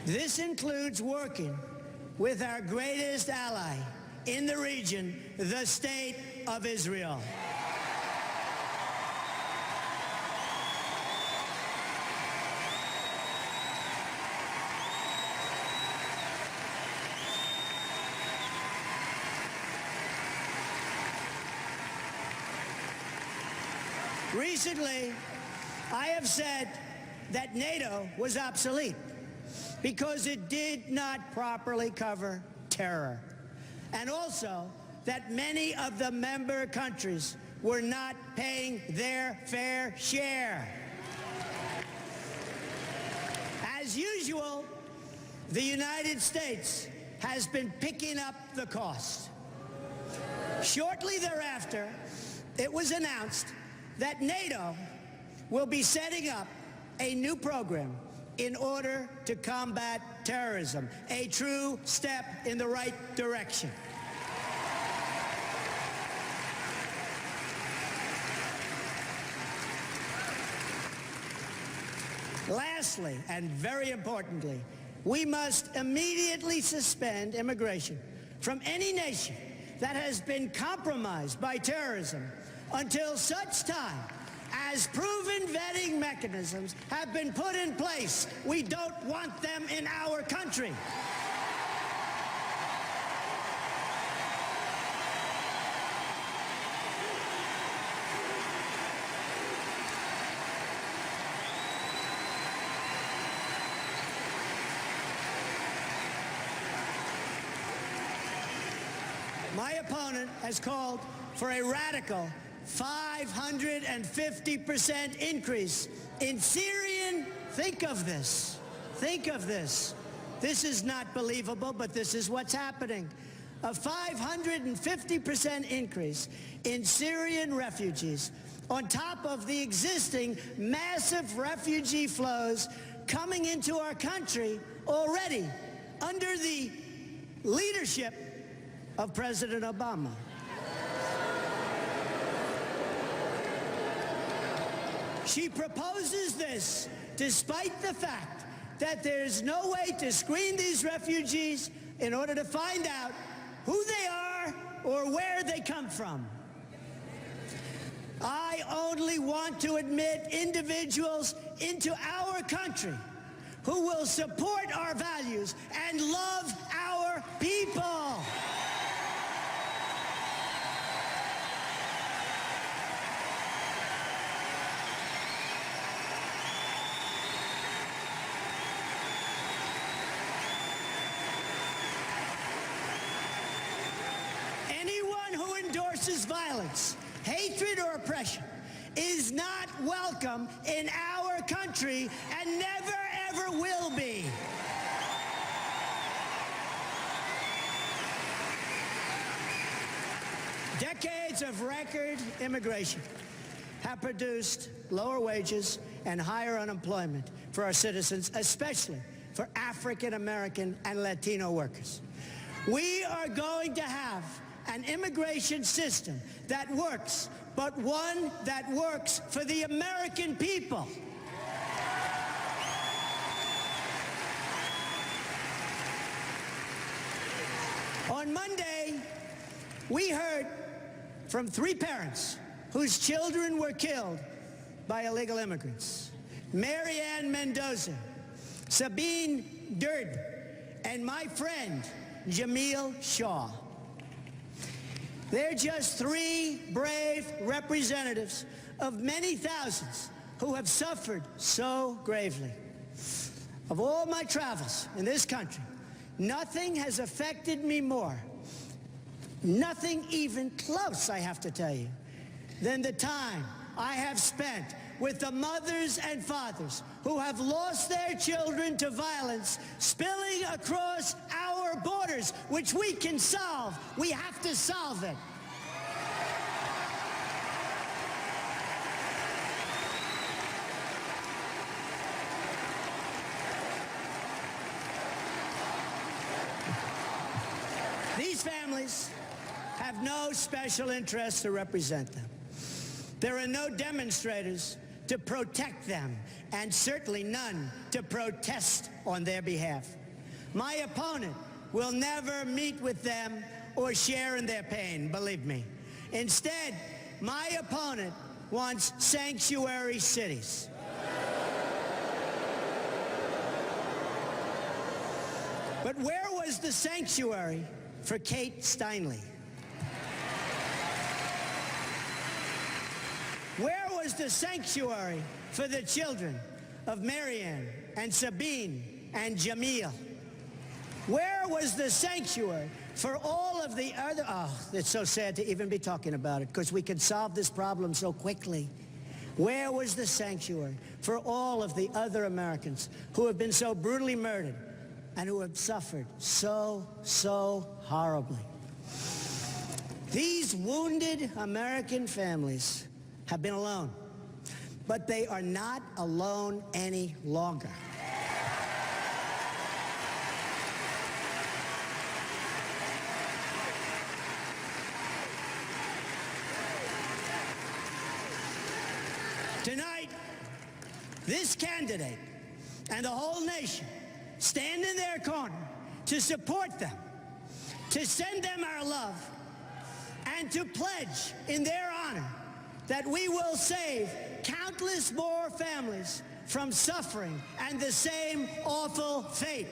This includes working with our greatest ally in the region, the State of Israel. Recently, I have said that NATO was obsolete because it did not properly cover terror, and also that many of the member countries were not paying their fair share. As usual, the United States has been picking up the cost. Shortly thereafter, it was announced that NATO will be setting up a new program in order to combat terrorism, a true step in the right direction. Lastly, and very importantly, we must immediately suspend immigration from any nation that has been compromised by terrorism until such time as proven vetting mechanisms have been put in place. We don't want them in our country. My opponent has called for a radical 550% increase in Syrian, think of this, this is not believable, but this is what's happening, a 550% increase in Syrian refugees on top of the existing massive refugee flows coming into our country already under the leadership of President Obama. She proposes this despite the fact that there's no way to screen these refugees in order to find out who they are or where they come from. I only want to admit individuals into our country who will support our values and love our people. Violence, hatred, or oppression is not welcome in our country and never, ever will be. Decades of record immigration have produced lower wages and higher unemployment for our citizens, especially for African American and Latino workers. We are going to have an immigration system that works, but one that works for the American people. On Monday, we heard from 3 parents whose children were killed by illegal immigrants: Marianne Mendoza, Sabine Durden, and my friend, Jamil Shaw. They're just 3 brave representatives of many thousands who have suffered so gravely. Of all my travels in this country, nothing has affected me more, nothing even close, I have to tell you, than the time I have spent with the mothers and fathers who have lost their children to violence spilling across our borders, which we can solve. We have to solve it. These families have no special interest to represent them. There are no demonstrators to protect them and certainly none to protest on their behalf. My opponent will never meet with them or share in their pain, believe me. Instead, my opponent wants sanctuary cities. But where was the sanctuary for Kate Steinle? Where was the sanctuary for the children of Marianne and Sabine and Jamil? Where was the sanctuary for all of the other... Oh, it's so sad to even be talking about it, because we could solve this problem so quickly. Where was the sanctuary for all of the other Americans who have been so brutally murdered and who have suffered so horribly? These wounded American families have been alone, but they are not alone any longer. Tonight, this candidate and the whole nation stand in their corner to support them, to send them our love, and to pledge in their honor that we will save countless more families from suffering and the same awful fate.